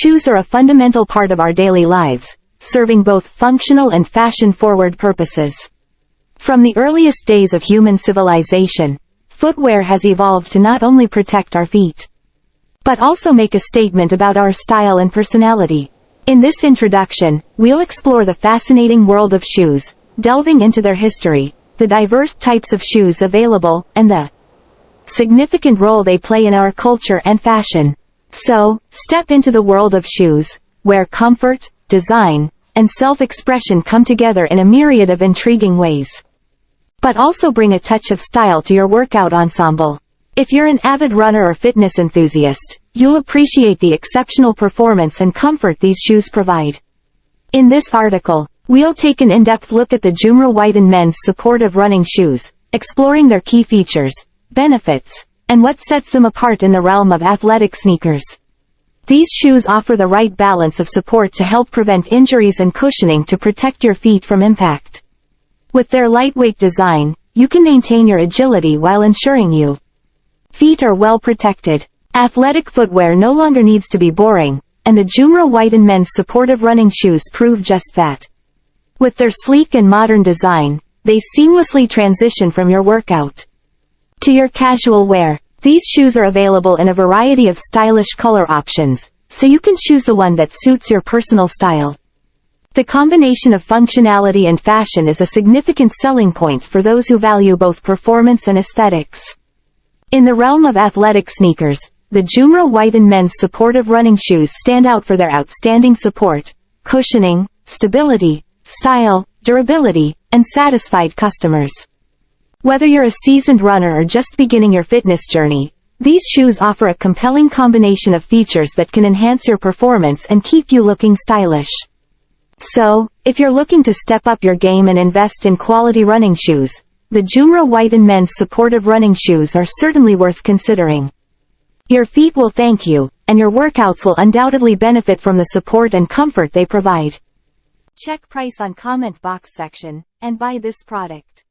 shoes are a fundamental part of our daily lives, serving both functional and fashion-forward purposes. From the earliest days of human civilization, footwear has evolved to not only protect our feet, but also make a statement about our style and personality. In this introduction, we'll explore the fascinating world of shoes, delving into their history, the diverse types of shoes available, and the significant role they play in our culture and fashion. So, step into the world of shoes, where comfort, design, and self-expression come together in a myriad of intriguing ways. But also bring a touch of style to your workout ensemble. If you're an avid runner or fitness enthusiast, you'll appreciate the exceptional performance and comfort these shoes provide. In this article, we'll take an in-depth look at the Joomra Whitin men's supportive running shoes, exploring their key features, benefits, and what sets them apart in the realm of athletic sneakers. These shoes offer the right balance of support to help prevent injuries and cushioning to protect your feet from impact. With their lightweight design, you can maintain your agility while ensuring your feet are well protected. Athletic footwear no longer needs to be boring, and the Joomra Whitin men's supportive running shoes prove just that. With their sleek and modern design, they seamlessly transition from your workout to your casual wear. These shoes are available in a variety of stylish color options, so you can choose the one that suits your personal style. The combination of functionality and fashion is a significant selling point for those who value both performance and aesthetics. In the realm of athletic sneakers, the Joomra Whitin men's supportive running shoes stand out for their outstanding support, cushioning, stability, style, durability, and satisfied customers. Whether you're a seasoned runner or just beginning your fitness journey, these shoes offer a compelling combination of features that can enhance your performance and keep you looking stylish. So, if you're looking to step up your game and invest in quality running shoes, the Joomra Whitin men's supportive running shoes are certainly worth considering. Your feet will thank you, and your workouts will undoubtedly benefit from the support and comfort they provide. Check price on comment box section, and buy this product.